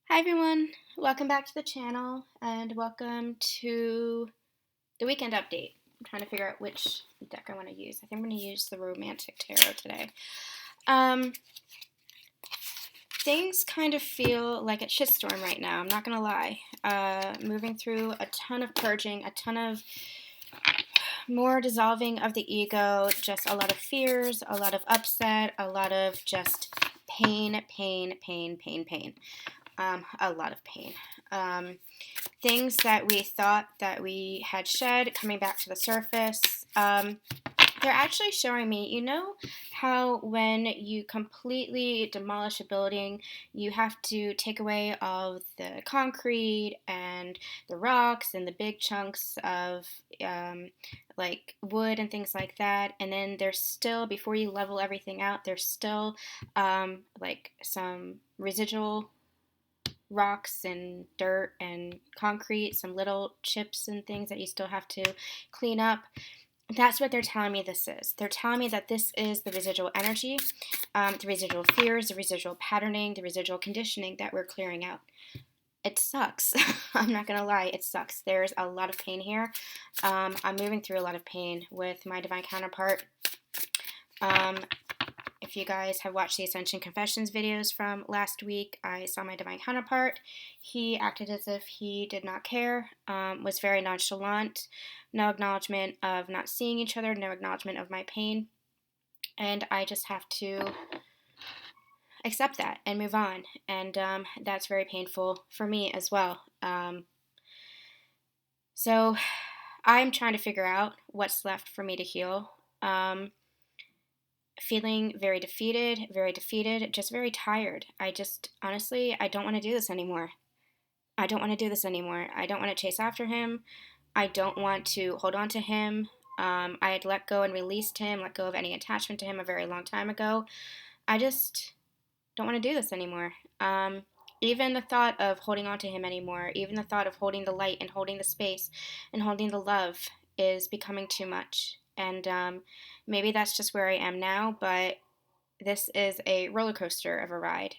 Hi everyone, welcome back to the channel and welcome to the weekend update. I'm trying to figure out which deck I want to use. I think I'm going to use the Romantic Tarot today. Things kind of feel like a shitstorm right now, I'm not going to lie. Moving through a ton of purging, a ton of more dissolving of the ego, just a lot of fears, a lot of upset, a lot of just pain. A lot of pain. Things that we thought that we had shed coming back to the surface. They're actually showing me, you know how when you completely demolish a building, you have to take away all the concrete and the rocks and the big chunks of like wood and things like that, and then there's still, before you level everything out, there's still like some residual rocks and dirt and concrete, some little chips and things that you still have to clean up. That's what they're telling me this is. They're telling me that this is the residual energy, the residual fears, the residual patterning, the residual conditioning that we're clearing out. It sucks. I'm not going to lie, it sucks. There's a lot of pain here. I'm moving through a lot of pain with my divine counterpart. If you guys have watched the Ascension Confessions videos from last week, I saw my divine counterpart. He acted as if he did not care, was very nonchalant, no acknowledgement of not seeing each other, no acknowledgement of my pain, and I just have to accept that and move on, and that's very painful for me as well. So I'm trying to figure out what's left for me to heal. Feeling very defeated, just very tired. Honestly, I don't want to do this anymore. I don't want to chase after him. I don't want to hold on to him. I had let go and released him, let go of any attachment to him a very long time ago. I just don't want to do this anymore. Even the thought of holding on to him anymore, even the thought of holding the light and holding the space and holding the love is becoming too much. And maybe that's just where I am now, but this is a roller coaster of a ride.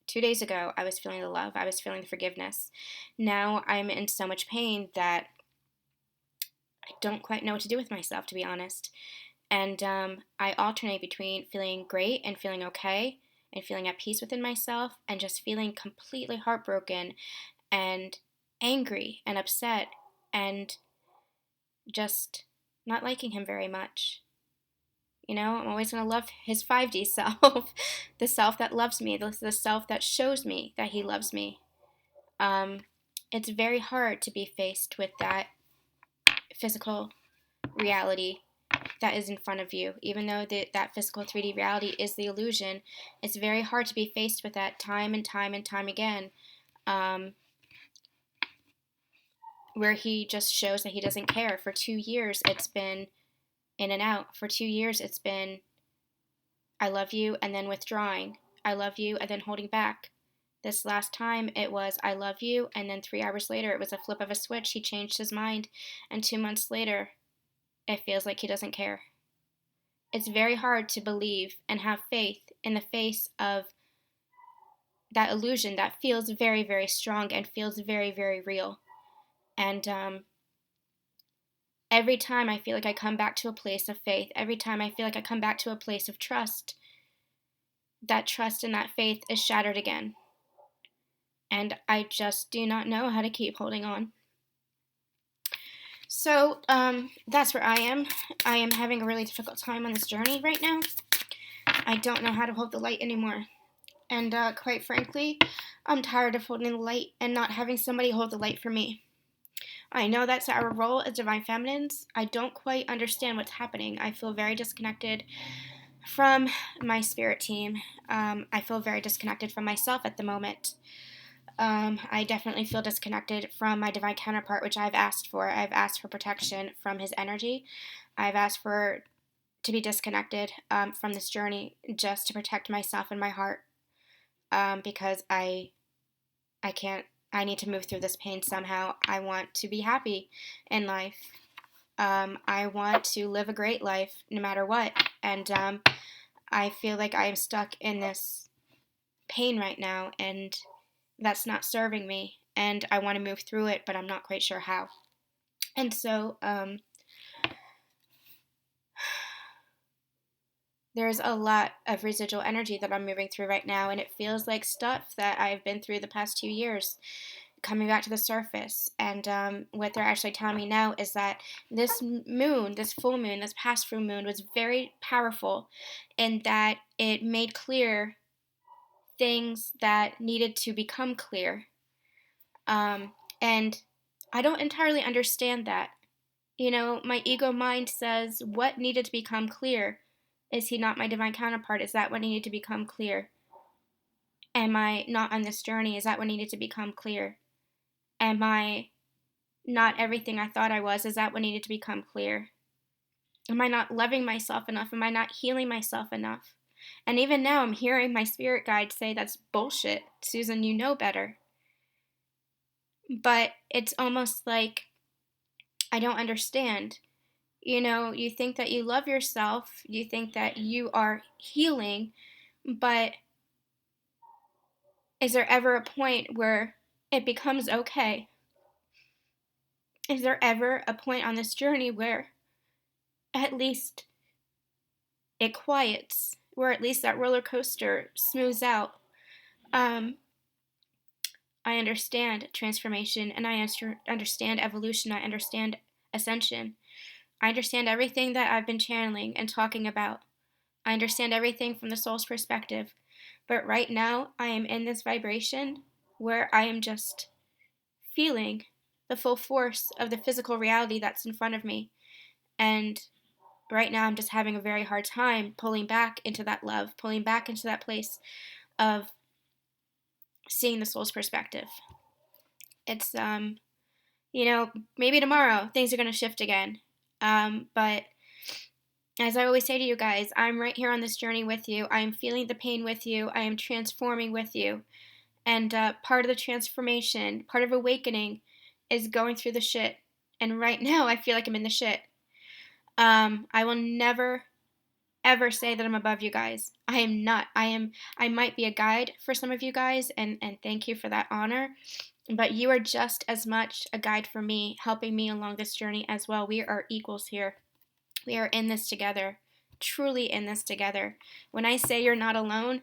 2 days ago, I was feeling the love. I was feeling the forgiveness. Now I'm in so much pain that I don't quite know what to do with myself, to be honest. And I alternate between feeling great and feeling okay and feeling at peace within myself and just feeling completely heartbroken and angry and upset and just not liking him very much. You know, I'm always going to love his 5D self, the self that loves me, the self that shows me that he loves me. It's very hard to be faced with that physical reality that is in front of you. Even though that physical 3D reality is the illusion, it's very hard to be faced with that time and time and time again. Where he just shows that he doesn't care. For 2 years, it's been in and out. For 2 years, it's been I love you and then withdrawing. I love you and then holding back. This last time, it was I love you, and then 3 hours later, it was a flip of a switch. He changed his mind, and 2 months later, it feels like he doesn't care. It's very hard to believe and have faith in the face of that illusion that feels very, very strong and feels very, very real. And every time I feel like I come back to a place of faith, every time I feel like I come back to a place of trust, that trust and that faith is shattered again. And I just do not know how to keep holding on. So that's where I am. I am having a really difficult time on this journey right now. I don't know how to hold the light anymore. And quite frankly, I'm tired of holding the light and not having somebody hold the light for me. I know that's our role as Divine Feminines. I don't quite understand what's happening. I feel very disconnected from my spirit team. I feel very disconnected from myself at the moment. I definitely feel disconnected from my divine counterpart, which I've asked for. I've asked for protection from his energy. I've asked to be disconnected from this journey just to protect myself and my heart, because I need to move through this pain somehow. I want to be happy in life. I want to live a great life no matter what. And I feel like I am stuck in this pain right now, and that's not serving me, and I want to move through it, but I'm not quite sure how. And so there's a lot of residual energy that I'm moving through right now, and it feels like stuff that I've been through the past 2 years coming back to the surface. And what they're actually telling me now is that this moon, this full moon, this past full moon was very powerful in that it made clear things that needed to become clear. And I don't entirely understand that. You know, my ego mind says, what needed to become clear? Is he not my divine counterpart? Is that what needed to become clear? Am I not on this journey? Is that what needed to become clear? Am I not everything I thought I was? Is that what needed to become clear? Am I not loving myself enough? Am I not healing myself enough? And even now, I'm hearing my spirit guide say, that's bullshit. Susan, you know better. But it's almost like I don't understand. You know, you think that you love yourself, you think that you are healing, but is there ever a point where it becomes okay? Is there ever a point on this journey where at least it quiets, where at least that roller coaster smooths out? I understand transformation, and I understand evolution, I understand ascension. I understand everything that I've been channeling and talking about. I understand everything from the soul's perspective. But right now, I am in this vibration where I am just feeling the full force of the physical reality that's in front of me. And right now, I'm just having a very hard time pulling back into that love, pulling back into that place of seeing the soul's perspective. It's, maybe tomorrow things are going to shift again. But as I always say to you guys, I'm right here on this journey with you. I am feeling the pain with you. I am transforming with you. And part of the transformation, part of awakening, is going through the shit. And right now, I feel like I'm in the shit. I will never, ever say that I'm above you guys. I am not. I might be a guide for some of you guys, and thank you for that honor. But you are just as much a guide for me, helping me along this journey as well. We are equals here. We are in this together, truly in this together. When I say you're not alone,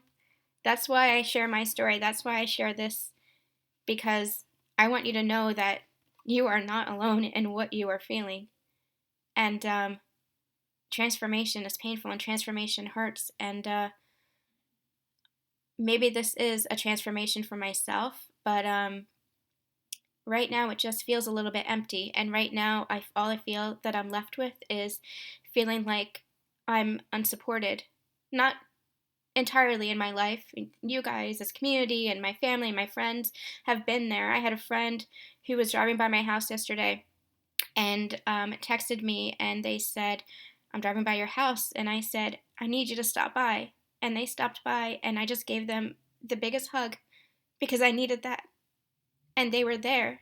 that's why I share my story. That's why I share this, because I want you to know that you are not alone in what you are feeling. And transformation is painful, and transformation hurts. And maybe this is a transformation for myself, but right now it just feels a little bit empty. And right now, all I feel that I'm left with is feeling like I'm unsupported. Not entirely in my life. You guys, as community, and my family and my friends have been there. I had a friend who was driving by my house yesterday and texted me, and they said, I'm driving by your house. And I said, I need you to stop by. And they stopped by, and I just gave them the biggest hug because I needed that. And they were there.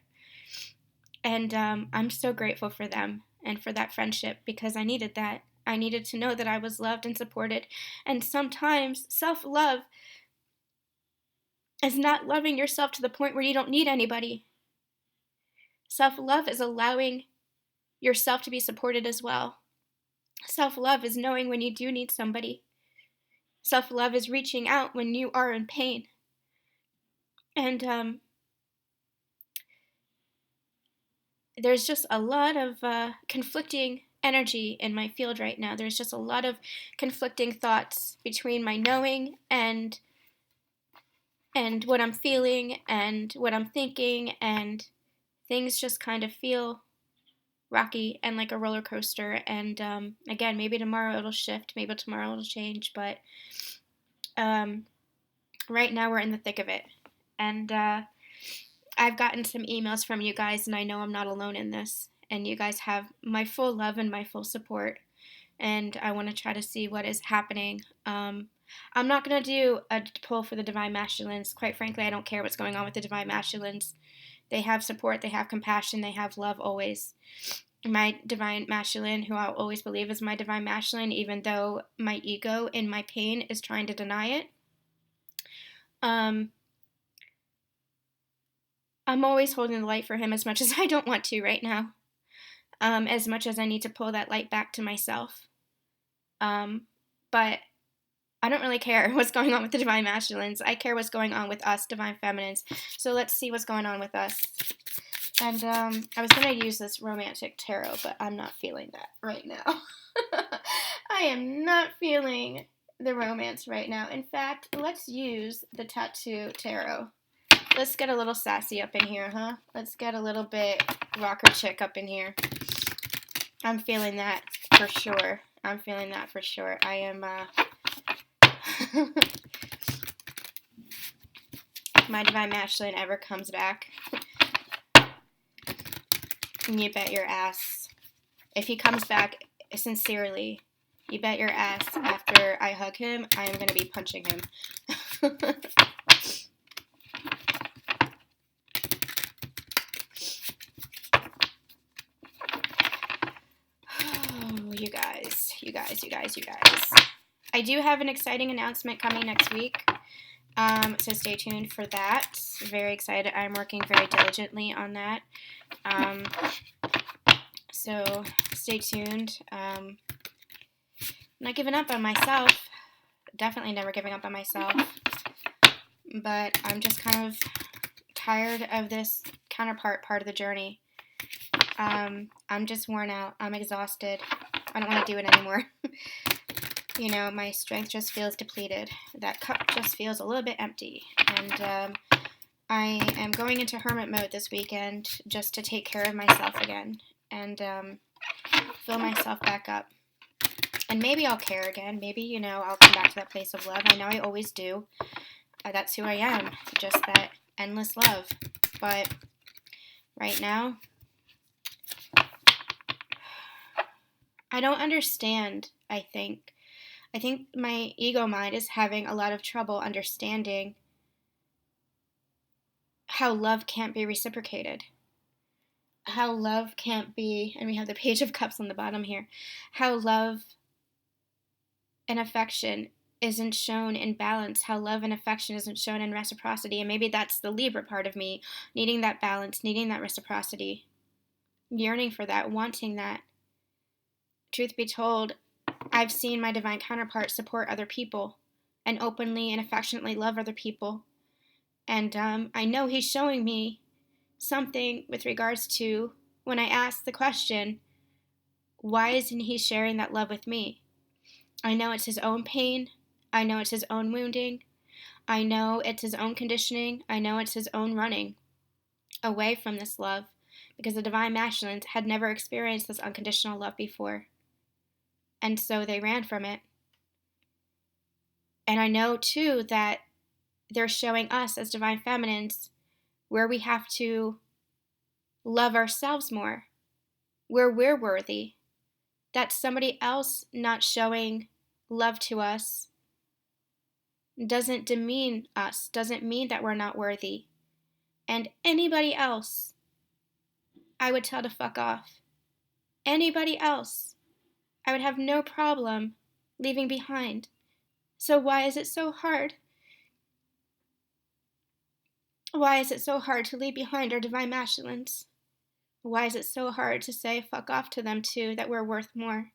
And I'm so grateful for them and for that friendship, because I needed that. I needed to know that I was loved and supported. And sometimes self-love is not loving yourself to the point where you don't need anybody. Self-love is allowing yourself to be supported as well. Self-love is knowing when you do need somebody. Self-love is reaching out when you are in pain. And there's just a lot of conflicting energy in my field right now. There's just a lot of conflicting thoughts between my knowing and what I'm feeling and what I'm thinking, and things just kind of feel rocky and like a roller coaster. And again, maybe tomorrow it'll shift, maybe tomorrow it'll change, but right now we're in the thick of it. And I've gotten some emails from you guys, and I know I'm not alone in this, and you guys have my full love and my full support, and I want to try to see what is happening. I'm not going to do a pull for the Divine Masculines. Quite frankly, I don't care what's going on with the Divine Masculines. They have support, they have compassion, they have love always. My Divine Masculine, who I'll always believe is my Divine Masculine, even though my ego in my pain is trying to deny it. I'm always holding the light for him as much as I don't want to right now. As much as I need to pull that light back to myself. But I don't really care what's going on with the Divine Masculines. I care what's going on with us, Divine Feminines. So let's see what's going on with us. And I was going to use this romantic tarot, but I'm not feeling that right now. I am not feeling the romance right now. In fact, let's use the tattoo tarot. Let's get a little sassy up in here, huh? Let's get a little bit rocker chick up in here. I'm feeling that for sure. I'm feeling that for sure. I am, if my Divine Masculine ever comes back, you bet your ass. If he comes back sincerely, you bet your ass after I hug him, I am going to be punching him. Oh, you guys. I do have an exciting announcement coming next week. So stay tuned for that. Very excited. I'm working very diligently on that. So stay tuned. I'm not giving up on myself. Definitely never giving up on myself. But I'm just kind of tired of this counterpart part of the journey. I'm just worn out. I'm exhausted. I don't want to do it anymore. You know, my strength just feels depleted. That cup just feels a little bit empty. And I am going into hermit mode this weekend just to take care of myself again and fill myself back up. And maybe I'll care again. Maybe, you know, I'll come back to that place of love. I know I always do. That's who I am. Just that endless love. But right now, I don't understand, I think. I think my ego mind is having a lot of trouble understanding how love can't be reciprocated. How love can't be, and we have the Page of Cups on the bottom here, how love and affection isn't shown in balance, how love and affection isn't shown in reciprocity. And maybe that's the Libra part of me, needing that balance, needing that reciprocity, yearning for that, wanting that. Truth be told, I've seen my divine counterpart support other people and openly and affectionately love other people. And I know he's showing me something with regards to when I ask the question, why isn't he sharing that love with me? I know it's his own pain. I know it's his own wounding. I know it's his own conditioning. I know it's his own running away from this love because the Divine Masculines had never experienced this unconditional love before. And so they ran from it. And I know, too, that they're showing us as Divine Feminines where we have to love ourselves more, where we're worthy, that somebody else not showing love to us doesn't demean us, doesn't mean that we're not worthy. And anybody else, I would tell to fuck off. Anybody else, I would have no problem leaving behind. So why is it so hard? Why is it so hard to leave behind our Divine Masculines? Why is it so hard to say fuck off to them too, that we're worth more?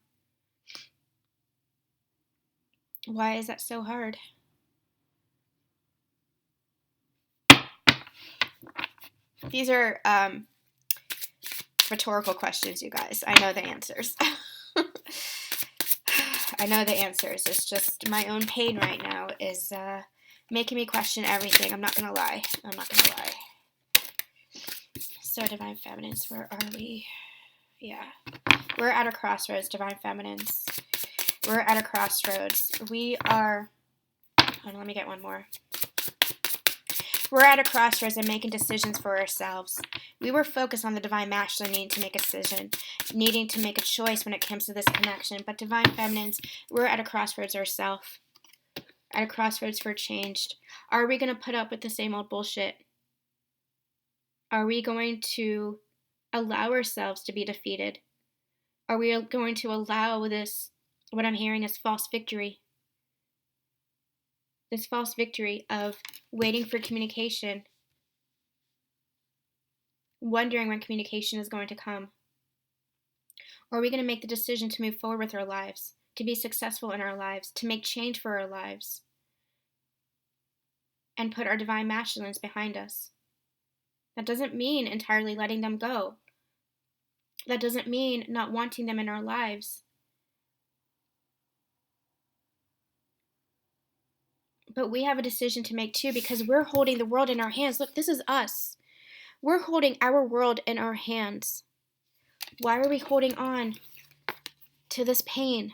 Why is that so hard? These are rhetorical questions, you guys. I know the answers. I know the answers. It's just my own pain right now is making me question everything. I'm not going to lie. So, Divine Feminines, where are we? Yeah. We're at a crossroads, Divine Feminines. We're at a crossroads. We are... Hold on, let me get one more. We're at a crossroads and making decisions for ourselves. We were focused on the Divine Masculine needing to make a decision, needing to make a choice when it comes to this connection. But Divine Feminines, we're at a crossroads ourselves. At a crossroads for change. Are we going to put up with the same old bullshit? Are we going to allow ourselves to be defeated? Are we going to allow this, what I'm hearing is false victory? This false victory of waiting for communication, wondering when communication is going to come? Or are we going to make the decision to move forward with our lives, to be successful in our lives, to make change for our lives, and put our divine masculines behind us? That doesn't mean entirely letting them go. That doesn't mean not wanting them in our lives. But we have a decision to make too, because we're holding the world in our hands. Look, this is us. We're holding our world in our hands. Why are we holding on to this pain?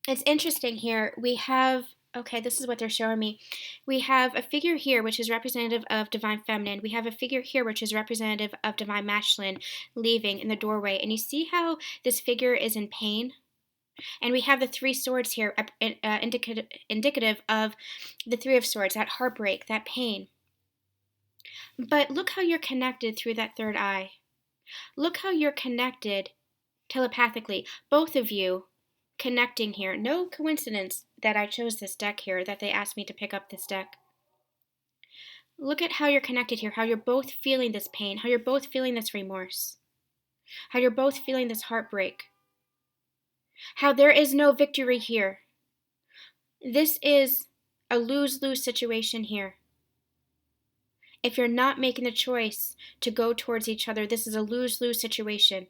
It's interesting here. We have, okay, this is what they're showing me. We have a figure here which is representative of divine feminine. We have a figure here which is representative of divine masculine leaving in the doorway. And you see how this figure is in pain? And we have the Three Swords here, indicative of the Three of Swords, that heartbreak, that pain. But look how you're connected through that third eye. Look how you're connected telepathically, both of you connecting here. No coincidence that I chose this deck here, that they asked me to pick up this deck. Look at how you're connected here, how you're both feeling this pain, how you're both feeling this remorse, how you're both feeling this heartbreak, how there is no victory here. This is a lose-lose situation here. If you're not making the choice to go towards each other, this is a lose-lose situation.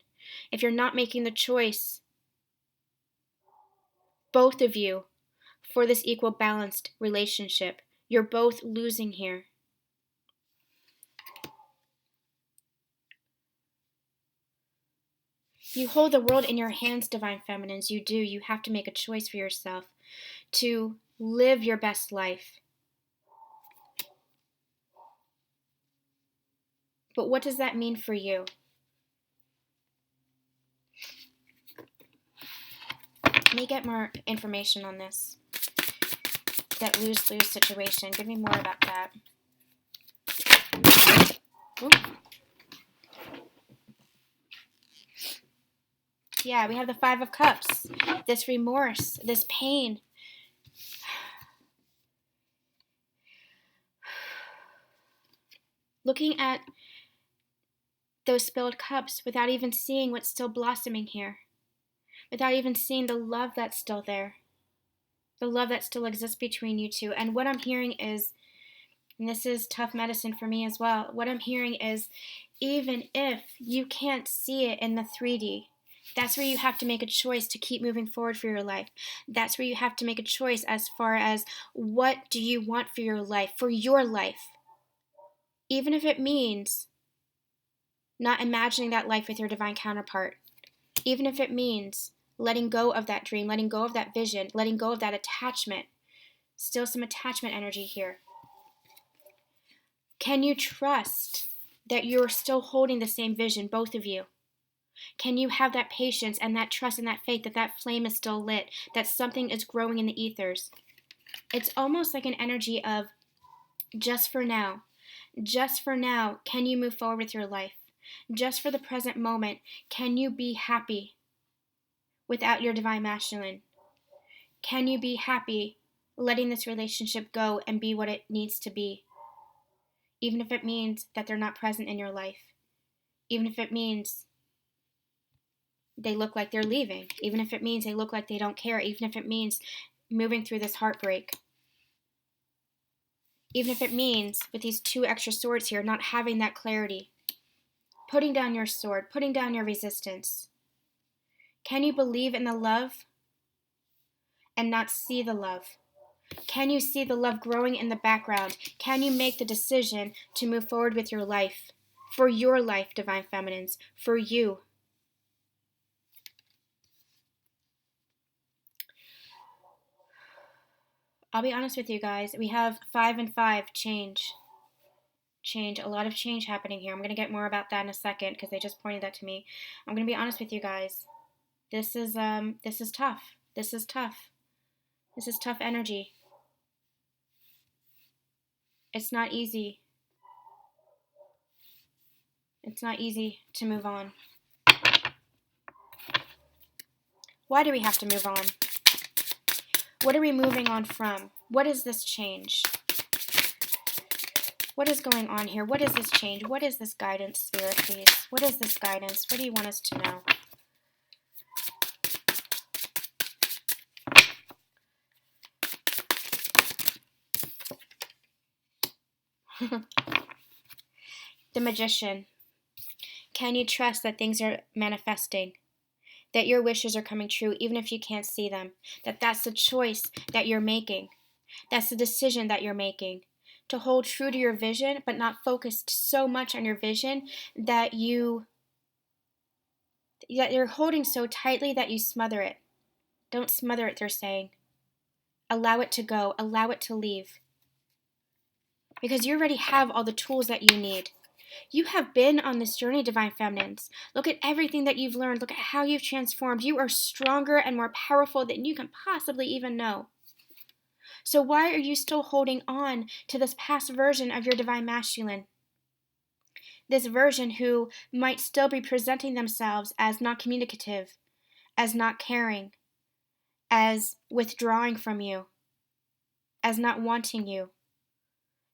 If you're not making the choice, both of you, for this equal balanced relationship, you're both losing here. You hold the world in your hands, divine feminines. You do. You have to make a choice for yourself to live your best life. But what does that mean for you? Let me get more information on this. That lose-lose situation. Give me more about that. Ooh. Yeah, we have the Five of Cups. This remorse, this pain. Looking at those spilled cups without even seeing what's still blossoming here. Without even seeing the love that's still there. The love that still exists between you two. And what I'm hearing is, and this is tough medicine for me as well, what I'm hearing is, even if you can't see it in the 3D, that's where you have to make a choice to keep moving forward for your life. That's where you have to make a choice as far as what do you want for your life, Even if it means not imagining that life with your divine counterpart. Even if it means letting go of that dream, letting go of that vision, letting go of that attachment. Still some attachment energy here. Can you trust that you're still holding the same vision, both of you? Can you have that patience and that trust and that faith that that flame is still lit, that something is growing in the ethers? It's almost like an energy of just for now, can you move forward with your life? Just for the present moment, can you be happy without your divine masculine? Can you be happy letting this relationship go and be what it needs to be? Even if it means that they're not present in your life. Even if it means they look like they're leaving. Even if it means they look like they don't care. Even if it means moving through this heartbreak. Even if it means, with these two extra swords here, not having that clarity. Putting down your sword. Putting down your resistance. Can you believe in the love and not see the love? Can you see the love growing in the background? Can you make the decision to move forward with your life? For your life, divine feminines. For you. I'll be honest with you guys. We have 5 and 5, change. A lot of change happening here. I'm going to get more about that in a second because they just pointed that to me. I'm going to be honest with you guys. This is tough. This is tough energy. It's not easy. It's not easy to move on. Why do we have to move on? What are we moving on from? What is this change? What is going on here? What is this change? What is this guidance, Spirit, please? What is this guidance? What do you want us to know? The Magician. Can you trust that things are manifesting? That your wishes are coming true even if you can't see them? That's the choice that you're making. That's the decision that you're making. To hold true to your vision, but not focused so much on your vision that you're holding so tightly that you smother it. Don't smother it, they're saying. Allow it to go. Allow it to leave. Because you already have all the tools that you need. You have been on this journey, Divine Feminines. Look at everything that you've learned. Look at how you've transformed. You are stronger and more powerful than you can possibly even know. So why are you still holding on to this past version of your Divine Masculine? This version who might still be presenting themselves as not communicative, as not caring, as withdrawing from you, as not wanting you.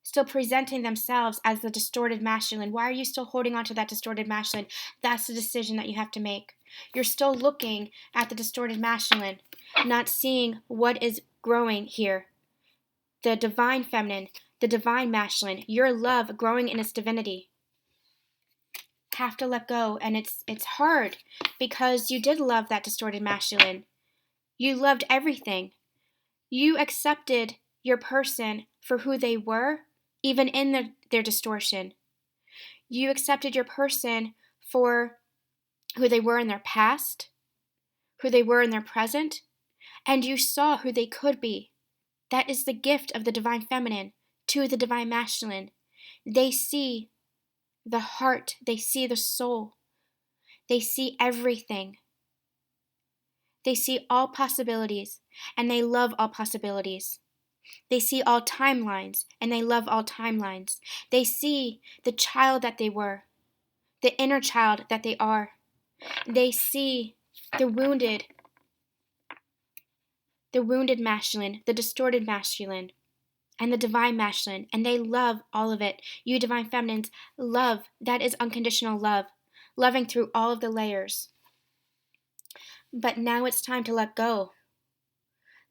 Still presenting themselves as the distorted masculine. Why are you still holding on to that distorted masculine? That's the decision that you have to make. You're still looking at the distorted masculine, not seeing what is growing here. The divine feminine, the divine masculine, your love growing in its divinity. Have to let go, and it's hard because you did love that distorted masculine. You loved everything. You accepted your person for who they were, even in their distortion. You accepted your person for who they were in their past, who they were in their present, and you saw who they could be. That is the gift of the divine feminine to the divine masculine. They see the heart, they see the soul, they see everything. They see all possibilities, and they love all possibilities. They see all timelines, and they love all timelines. They see the child that they were, the inner child that they are. They see the wounded masculine, the distorted masculine, and the divine masculine, and they love all of it. You divine feminines love. That is unconditional love, loving through all of the layers. But now it's time to let go.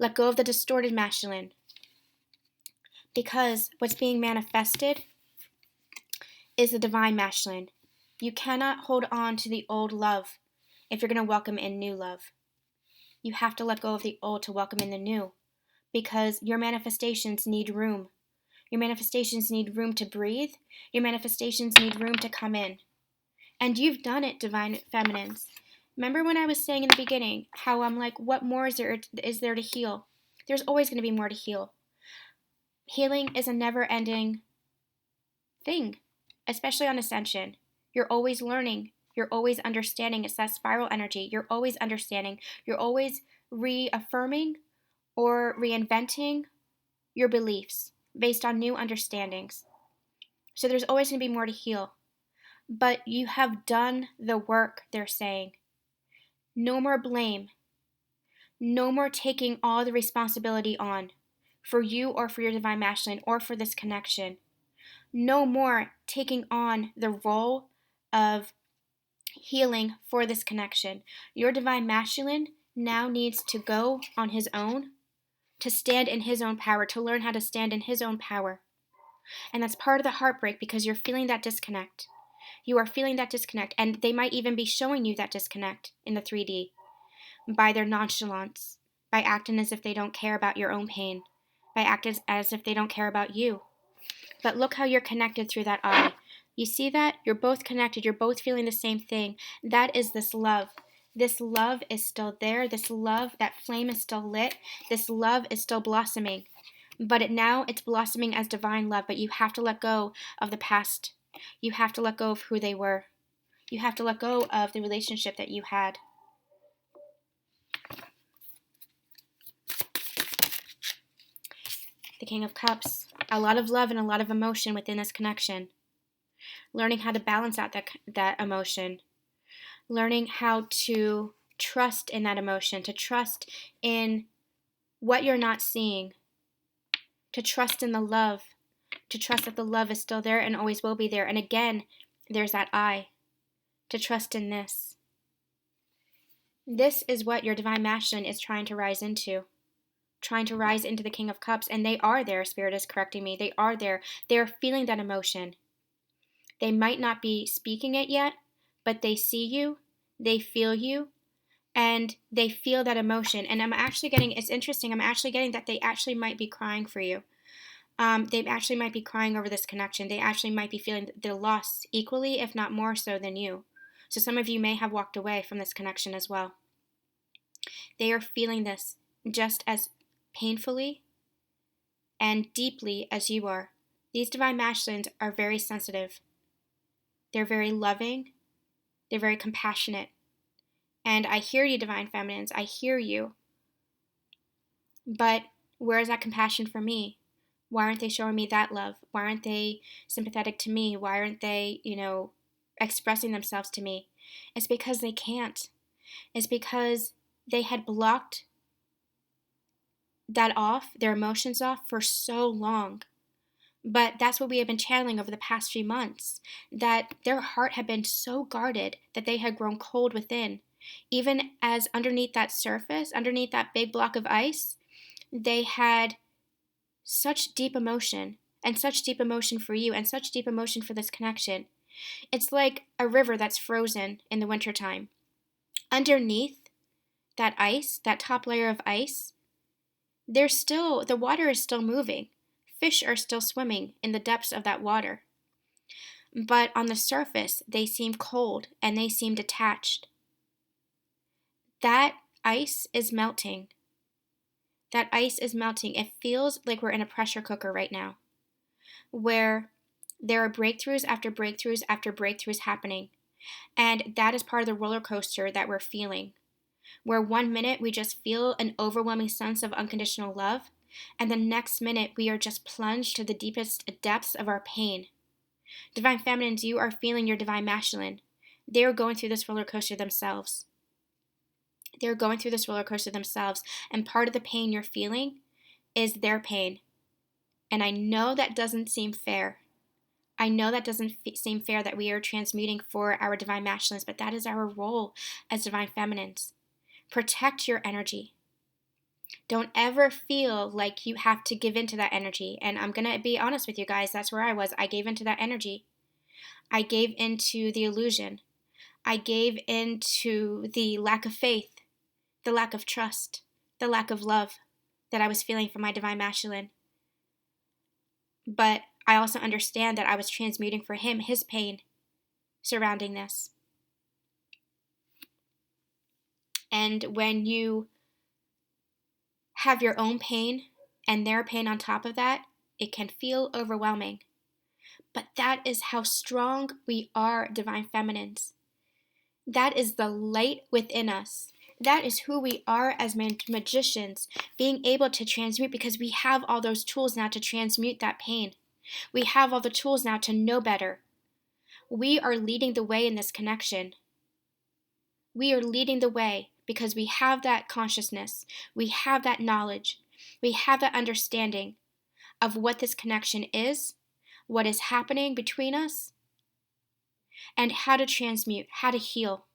Let go of the distorted masculine. Because what's being manifested is the divine masculine. You cannot hold on to the old love if you're going to welcome in new love. You have to let go of the old to welcome in the new, because your manifestations need room. Your manifestations need room to breathe. Your manifestations need room to come in. And you've done it, divine feminines. Remember when I was saying in the beginning how I'm like, what more is there to heal? There's always going to be more to heal. Healing is a never-ending thing, especially on ascension. You're always learning. You're always understanding. It's that spiral energy. You're always understanding. You're always reaffirming or reinventing your beliefs based on new understandings. So there's always going to be more to heal. But you have done the work, they're saying. No more blame. No more taking all the responsibility on for you or for your divine masculine or for this connection. No more taking on the role of healing for this connection. Your divine masculine now needs to go on his own, to stand in his own power, to learn how to stand in his own power. And that's part of the heartbreak, because you're feeling that disconnect. You are feeling that disconnect, and they might even be showing you that disconnect in the 3D by their nonchalance, by acting as if they don't care about your own pain, by acting as if they don't care about you. But look how you're connected through that eye. You see that? You're both connected. You're both feeling the same thing. That is this love. This love is still there. This love, that flame is still lit. This love is still blossoming. But now it's blossoming as divine love. But you have to let go of the past. You have to let go of who they were. You have to let go of the relationship that you had. The King of Cups. A lot of love and a lot of emotion within this connection. Learning how to balance out that emotion. Learning how to trust in that emotion. To trust in what you're not seeing, to trust in the love, to trust that the love is still there and always will be there. And again, there's that I, to trust in this. This is what your divine masculine is trying to rise into. Trying to rise into the King of Cups. And they are there. Spirit is correcting me. They are there. They are feeling that emotion. They might not be speaking it yet, but they see you. They feel you. And they feel that emotion. And I'm actually getting, it's interesting, I'm actually getting that they actually might be crying for you. They actually might be crying over this connection. They actually might be feeling the loss equally, if not more so than you. So some of you may have walked away from this connection as well. They are feeling this just as painfully and deeply as you are. These divine masculines are very sensitive. They're very loving. They're very compassionate. And I hear you, divine feminines. I hear you. But where is that compassion for me? Why aren't they showing me that love? Why aren't they sympathetic to me? Why aren't they, expressing themselves to me? It's because they can't. It's because they had blocked that off, their emotions off, for so long. But that's what we have been channeling over the past few months, that their heart had been so guarded that they had grown cold within. Even as underneath that surface, underneath that big block of ice, they had such deep emotion, and such deep emotion for you, and such deep emotion for this connection. It's like a river that's frozen in the wintertime. Underneath that ice, that top layer of ice, the water is still moving. Fish are still swimming in the depths of that water. But on the surface, they seem cold and they seem detached. That ice is melting. That ice is melting. It feels like we're in a pressure cooker right now, where there are breakthroughs after breakthroughs after breakthroughs happening. And that is part of the roller coaster that we're feeling, where 1 minute we just feel an overwhelming sense of unconditional love, and the next minute we are just plunged to the deepest depths of our pain. Divine feminines, you are feeling your divine masculine. They are going through this roller coaster themselves. They're going through this roller coaster themselves, and part of the pain you're feeling is their pain. And I know that doesn't seem fair. I know that doesn't seem fair that we are transmuting for our divine masculines, but that is our role as divine feminines. Protect your energy. Don't ever feel like you have to give into that energy. And I'm going to be honest with you guys, that's where I was. I gave into that energy. I gave into the illusion. I gave into the lack of faith, the lack of trust, the lack of love that I was feeling from my divine masculine. But I also understand that I was transmuting for him his pain surrounding this. And when you have your own pain and their pain on top of that, it can feel overwhelming. But that is how strong we are, divine feminines. That is the light within us. That is who we are as magicians, being able to transmute, because we have all those tools now to transmute that pain. We have all the tools now to know better. We are leading the way in this connection. We are leading the way because we have that consciousness. We have that knowledge. We have that understanding of what this connection is, what is happening between us, and how to transmute, how to heal.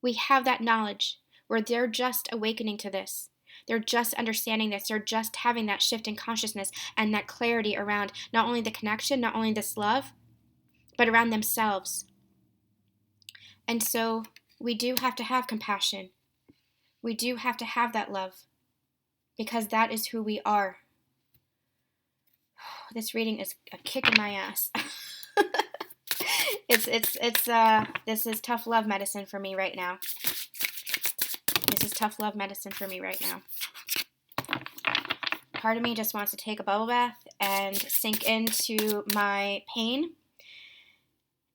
We have that knowledge where they're just awakening to this. They're just understanding this. They're just having that shift in consciousness and that clarity around not only the connection, not only this love, but around themselves. And so we do have to have compassion. We do have to have that love, because that is who we are. This reading is a kick in my ass. This is tough love medicine for me right now. This is tough love medicine for me right now. Part of me just wants to take a bubble bath and sink into my pain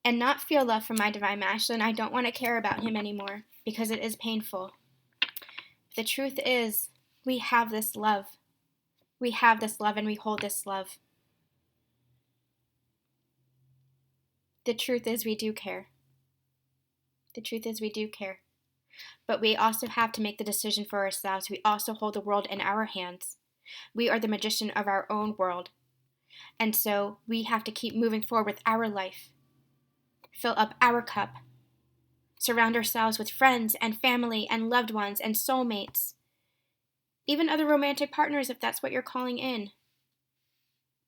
and not feel love for my divine masculine. I don't want to care about him anymore because it is painful. The truth is, we have this love. We have this love and we hold this love. The truth is, we do care. The truth is, we do care. But we also have to make the decision for ourselves. We also hold the world in our hands. We are the magician of our own world. And so we have to keep moving forward with our life. Fill up our cup. Surround ourselves with friends and family and loved ones and soulmates. Even other romantic partners if that's what you're calling in.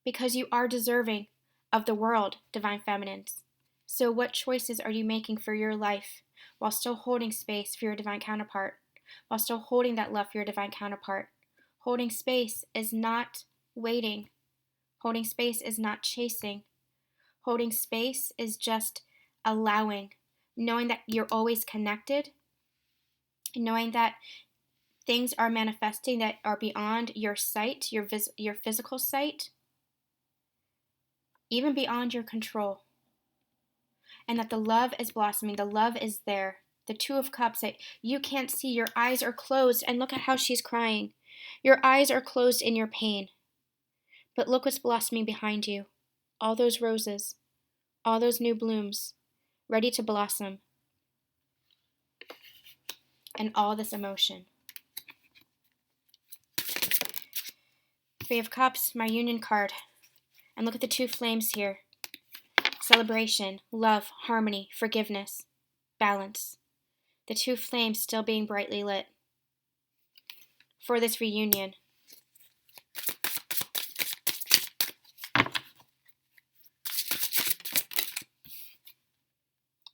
Because you are deserving of the world, Divine Feminines. So what choices are you making for your life while still holding space for your divine counterpart? While still holding that love for your divine counterpart? Holding space is not waiting. Holding space is not chasing. Holding space is just allowing, knowing that you're always connected, knowing that things are manifesting that are beyond your sight, your physical sight, even beyond your control. And that the love is blossoming, the love is there. The Two of Cups that you can't see, your eyes are closed, and look at how she's crying. Your eyes are closed in your pain. But look what's blossoming behind you. All those roses, all those new blooms, ready to blossom. And all this emotion. Three of Cups, my union card. And look at the two flames here. Celebration, love, harmony, forgiveness, balance. The two flames still being brightly lit for this reunion.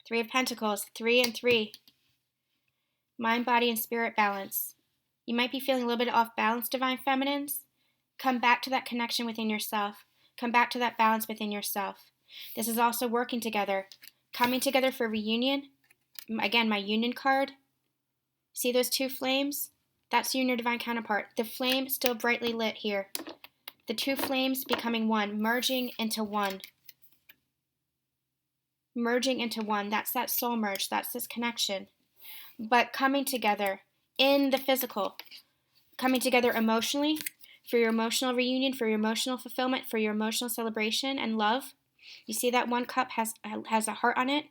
Three of Pentacles, 3 and 3. Mind, body, and spirit balance. You might be feeling a little bit off balance, Divine Feminines. Come back to that connection within yourself. Come back to that balance within yourself. This is also working together. Coming together for reunion. Again, my union card. See those two flames? That's you and your divine counterpart. The flame still brightly lit here. The two flames becoming one, merging into one. Merging into one. That's that soul merge. That's this connection. But coming together in the physical. Coming together emotionally for your emotional reunion, for your emotional fulfillment, for your emotional celebration and love. You see that one cup has a heart on it?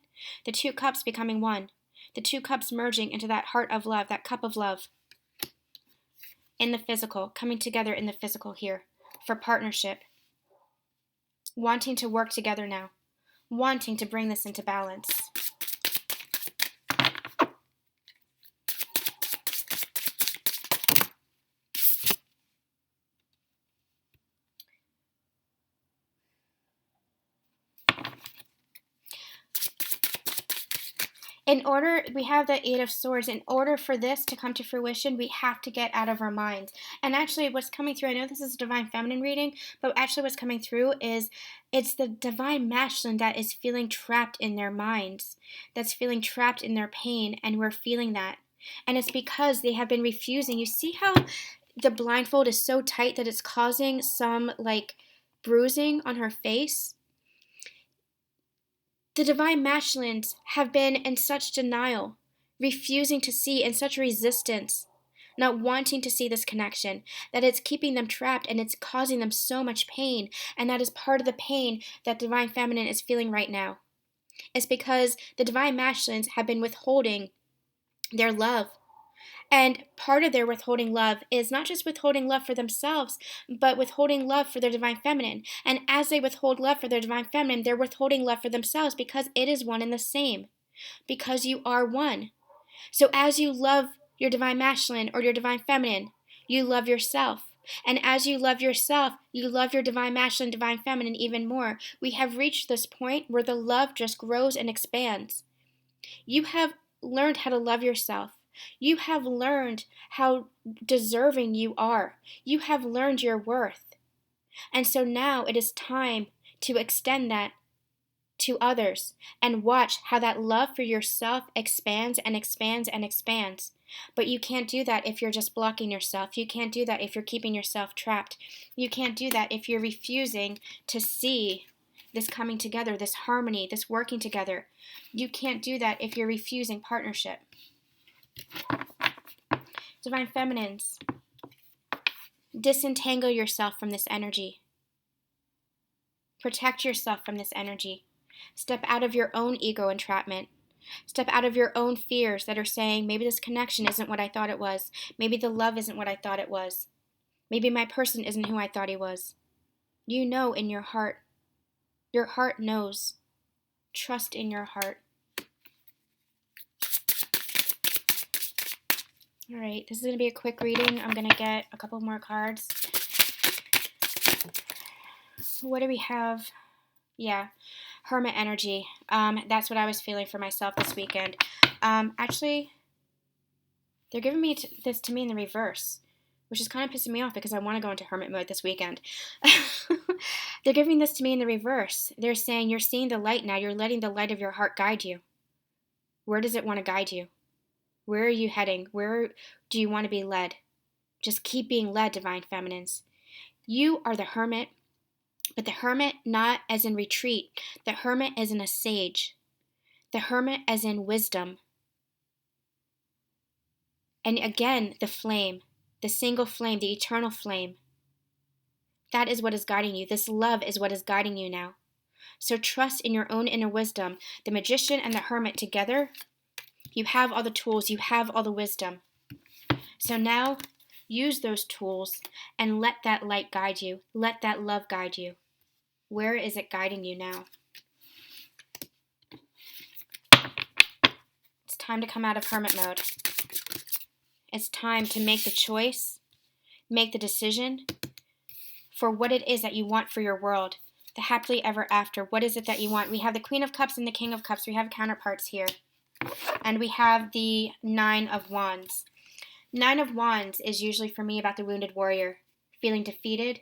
The two cups becoming one. The two cups merging into that heart of love, that cup of love. In the physical, coming together in the physical here for partnership. Wanting to work together now. Wanting to bring this into balance. In order, we have the Eight of Swords. In order for this to come to fruition, we have to get out of our minds. And actually, what's coming through, I know this is a Divine Feminine reading, but actually what's coming through is it's the Divine Masculine that is feeling trapped in their minds, that's feeling trapped in their pain, and we're feeling that. And it's because they have been refusing. You see how the blindfold is so tight that it's causing some, like, bruising on her face? The Divine Masculines have been in such denial, refusing to see, in such resistance, not wanting to see this connection, that it's keeping them trapped and it's causing them so much pain. And that is part of the pain that Divine Feminine is feeling right now. It's because the Divine Masculines have been withholding their love. And part of their withholding love is not just withholding love for themselves, but withholding love for their Divine Feminine. And as they withhold love for their Divine Feminine, they're withholding love for themselves because it is one and the same. Because you are one. So as you love your Divine Masculine or your Divine Feminine, you love yourself. And as you love yourself, you love your Divine Masculine, Divine Feminine even more. We have reached this point where the love just grows and expands. You have learned how to love yourself. You have learned how deserving you are. You have learned your worth. And so now it is time to extend that to others and watch how that love for yourself expands and expands and expands. But you can't do that if you're just blocking yourself. You can't do that if you're keeping yourself trapped. You can't do that if you're refusing to see this coming together, this harmony, this working together. You can't do that if you're refusing partnership. Divine Feminines, disentangle yourself from this energy. Protect yourself from this energy. Step out of your own ego entrapment. Step out of your own fears that are saying, maybe this connection isn't what I thought it was. Maybe the love isn't what I thought it was. Maybe my person isn't who I thought he was. You know in your heart. Your heart knows. Trust in your heart. All right, this is going to be a quick reading. I'm going to get a couple more cards. What do we have? Yeah, Hermit energy. That's what I was feeling for myself this weekend. Actually, they're giving me this to me in the reverse, which is kind of pissing me off because I want to go into Hermit mode this weekend. They're giving this to me in the reverse. They're saying you're seeing the light now. You're letting the light of your heart guide you. Where does it want to guide you? Where are you heading? Where do you want to be led? Just keep being led, Divine Feminines. You are the hermit, but the hermit not as in retreat. The hermit as in a sage. The hermit as in wisdom. And again, the flame, the single flame, the eternal flame. That is what is guiding you. This love is what is guiding you now. So trust in your own inner wisdom. The magician and the hermit together, you have all the tools, you have all the wisdom. So now, use those tools and let that light guide you. Let that love guide you. Where is it guiding you now? It's time to come out of hermit mode. It's time to make the choice, make the decision for what it is that you want for your world. The happily ever after. What is it that you want? We have the Queen of Cups and the King of Cups. We have counterparts here. And we have the Nine of Wands. Nine of Wands is usually for me about the wounded warrior. Feeling defeated,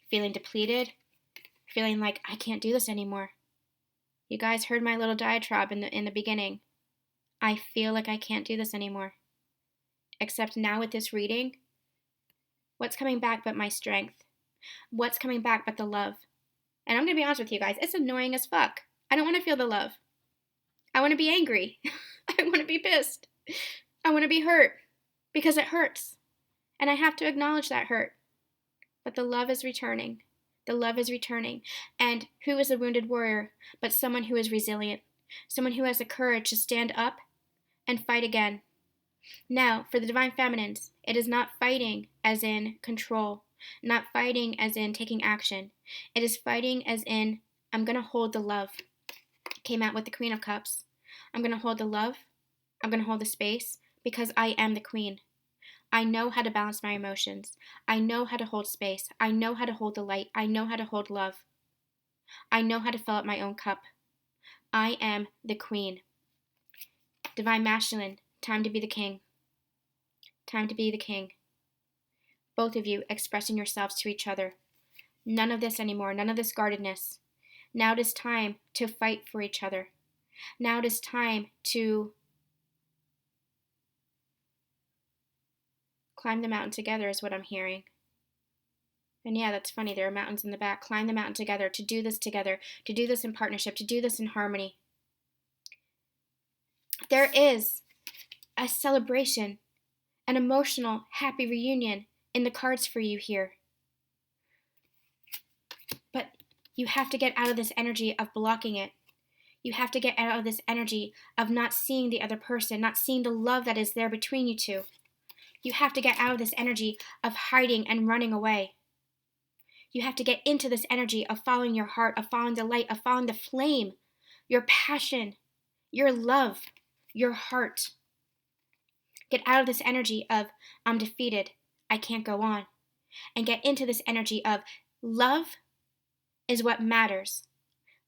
feeling depleted, feeling like I can't do this anymore. You guys heard my little diatribe in the beginning. I feel like I can't do this anymore. Except now with this reading, what's coming back but my strength? What's coming back but the love? And I'm going to be honest with you guys, it's annoying as fuck. I don't want to feel the love. I want to be angry. I want to be pissed. I want to be hurt because it hurts. And I have to acknowledge that hurt. But the love is returning. The love is returning. And who is a wounded warrior but someone who is resilient? Someone who has the courage to stand up and fight again. Now, for the Divine Feminines, it is not fighting as in control. Not fighting as in taking action. It is fighting as in, I'm going to hold the love. Came out with the Queen of Cups. I'm going to hold the love. I'm going to hold the space because I am the queen. I know how to balance my emotions. I know how to hold space. I know how to hold the light. I know how to hold love. I know how to fill up my own cup. I am the queen. Divine Masculine, time to be the king. Time to be the king. Both of you expressing yourselves to each other. None of this anymore. None of this guardedness. Now it is time to fight for each other. Now it is time to climb the mountain together is what I'm hearing. And yeah, that's funny. There are mountains in the back. Climb the mountain together, to do this in partnership, to do this in harmony. There is a celebration, an emotional, happy reunion in the cards for you here. But you have to get out of this energy of blocking it. You have to get out of this energy of not seeing the other person, not seeing the love that is there between you two. You have to get out of this energy of hiding and running away. You have to get into this energy of following your heart, of following the light, of following the flame, your passion, your love, your heart. Get out of this energy of, I'm defeated, I can't go on. And get into this energy of, love is what matters.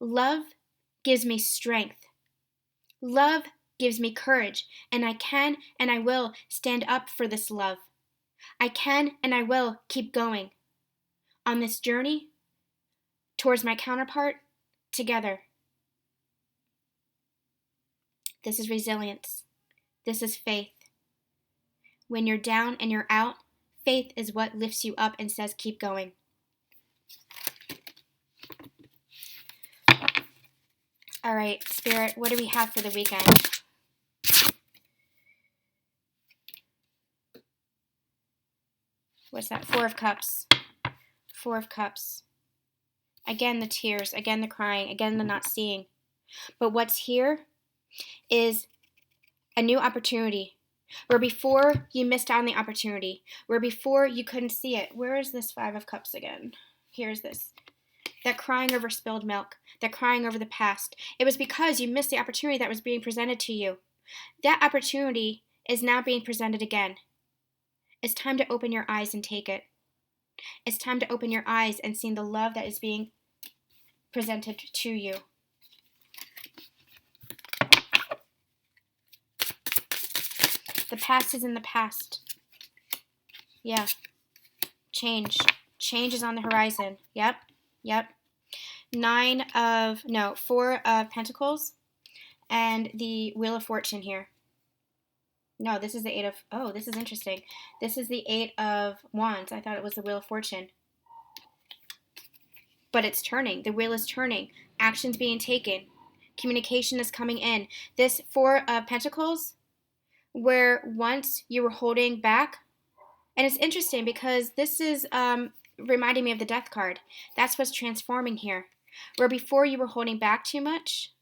Love gives me strength. Love gives me courage, and I can and I will stand up for this love. I can and I will keep going on this journey towards my counterpart together. This is resilience. This is faith. When you're down and you're out, faith is what lifts you up and says, keep going. All right, Spirit, what do we have for the weekend? What's that? Four of Cups. Four of Cups. Again, the tears. Again, the crying. Again, the not seeing. But what's here is a new opportunity. Where before you missed out on the opportunity. Where before you couldn't see it. Where is this Five of Cups again? Here's this. That crying over spilled milk. That crying over the past. It was because you missed the opportunity that was being presented to you. That opportunity is now being presented again. It's time to open your eyes and take it. It's time to open your eyes and see the love that is being presented to you. The past is in the past. Yeah. Change. Change is on the horizon. Yep. 4 of Pentacles and the Wheel of Fortune here. No, this is the 8 of, oh, this is interesting. This is the 8 of Wands. I thought it was the Wheel of Fortune. But it's turning. The wheel is turning. Action's being taken. Communication is coming in. This 4 of Pentacles, where once you were holding back, and it's interesting because this is reminding me of the Death card. That's what's transforming here. Where before you were holding back too much,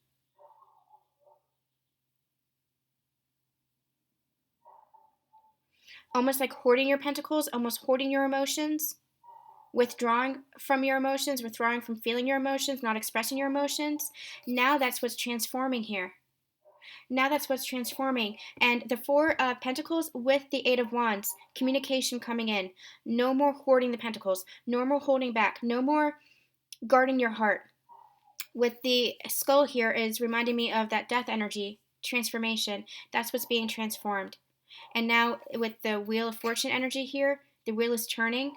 almost like hoarding your pentacles, almost hoarding your emotions, withdrawing from your emotions, withdrawing from feeling your emotions, not expressing your emotions. Now that's what's transforming here. Now that's what's transforming. And the 4 of Pentacles with the 8 of Wands, communication coming in. No more hoarding the pentacles. No more holding back. No more guarding your heart. With the skull here is reminding me of that death energy, transformation. That's what's being transformed. And now with the Wheel of Fortune energy here, the wheel is turning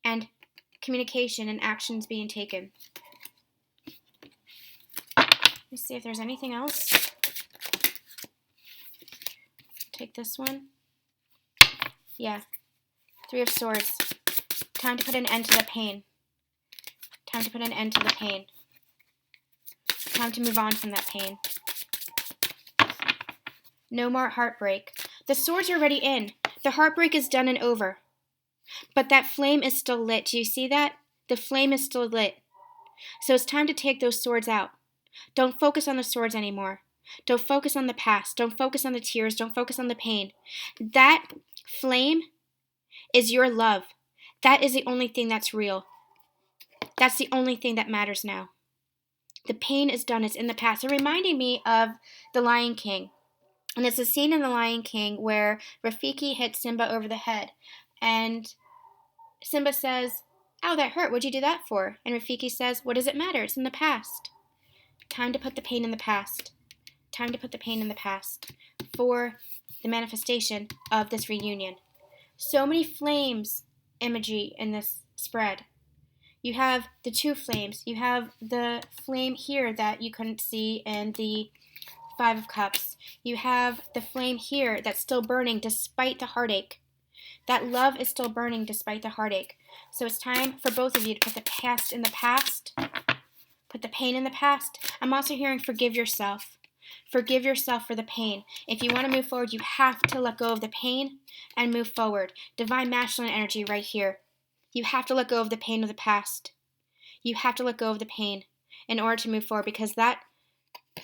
and communication and actions being taken. Let me see if there's anything else. Take this one. Yeah. 3 of Swords. Time to put an end to the pain. Time to put an end to the pain. Time to move on from that pain. No more heartbreak. The swords are already in. The heartbreak is done and over. But that flame is still lit. Do you see that? The flame is still lit. So it's time to take those swords out. Don't focus on the swords anymore. Don't focus on the past. Don't focus on the tears. Don't focus on the pain. That flame is your love. That is the only thing that's real. That's the only thing that matters now. The pain is done. It's in the past. It's reminding me of The Lion King. And it's a scene in The Lion King where Rafiki hits Simba over the head. And Simba says, "Ow, that hurt. What'd you do that for?" And Rafiki says, "What does it matter? It's in the past." Time to put the pain in the past. Time to put the pain in the past for the manifestation of this reunion. So many flames imagery in this spread. You have the 2 flames. You have the flame here that you couldn't see in the 5 of Cups. You have the flame here that's still burning despite the heartache. That love is still burning despite the heartache. So it's time for both of you to put the past in the past. Put the pain in the past. I'm also hearing forgive yourself. Forgive yourself for the pain. If you want to move forward, you have to let go of the pain and move forward. Divine masculine energy right here. You have to let go of the pain of the past. You have to let go of the pain in order to move forward, because that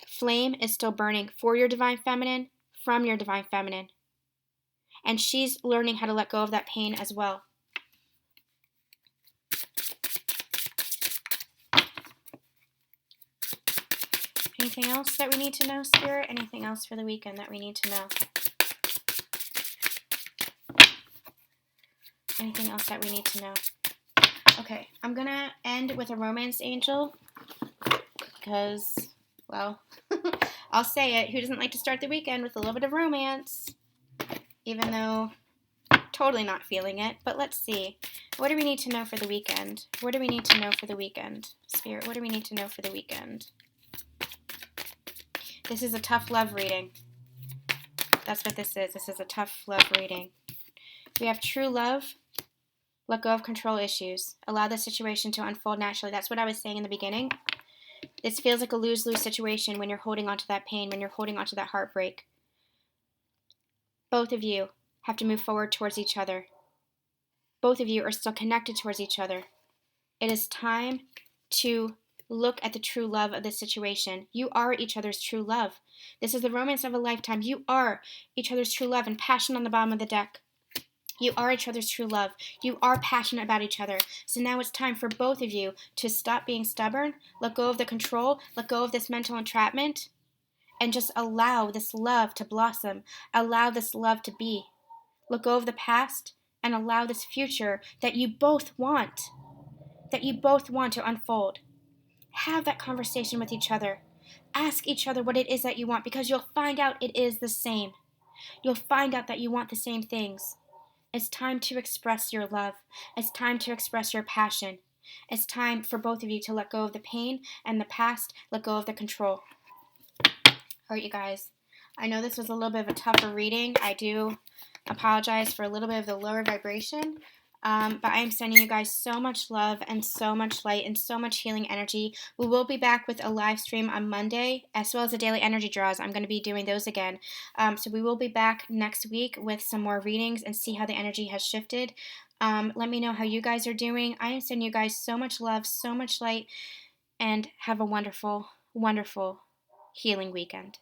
flame is still burning for your divine feminine, from your divine feminine. And she's learning how to let go of that pain as well. Anything else that we need to know, Spirit? Anything else for the weekend that we need to know? Anything else that we need to know? Okay, I'm going to end with a romance angel because, well, I'll say it. Who doesn't like to start the weekend with a little bit of romance? Even though totally not feeling it. But let's see. What do we need to know for the weekend? What do we need to know for the weekend? Spirit, what do we need to know for the weekend? This is a tough love reading. That's what this is. This is a tough love reading. We have true love. Let go of control issues. Allow the situation to unfold naturally. That's what I was saying in the beginning. This feels like a lose-lose situation when you're holding on to that pain, when you're holding on to that heartbreak. Both of you have to move forward towards each other. Both of you are still connected towards each other. It is time to Look at the true love of this situation. You are each other's true love. This is the romance of a lifetime. You are each other's true love, and passion on the bottom of the deck. You are each other's true love. You are passionate about each other. So now it's time for both of you to stop being stubborn, let go of the control, let go of this mental entrapment, and just allow this love to blossom. Allow this love to be. Let go of the past and allow this future that you both want, to unfold. Have that conversation with each other. Ask each other what it is that you want, because you'll find out it is the same. You'll find out that you want the same things. It's time to express your love. It's time to express your passion. It's time for both of you to let go of the pain and the past, let go of the control. All right, you guys. I know this was a little bit of a tougher reading. I do apologize for a little bit of the lower vibration. But I am sending you guys so much love and so much light and so much healing energy. We will be back with a live stream on Monday, as well as the daily energy draws. I'm going to be doing those again. So we will be back next week with some more readings and see how the energy has shifted. Let me know how you guys are doing. I am sending you guys so much love, so much light, and have a wonderful, wonderful healing weekend.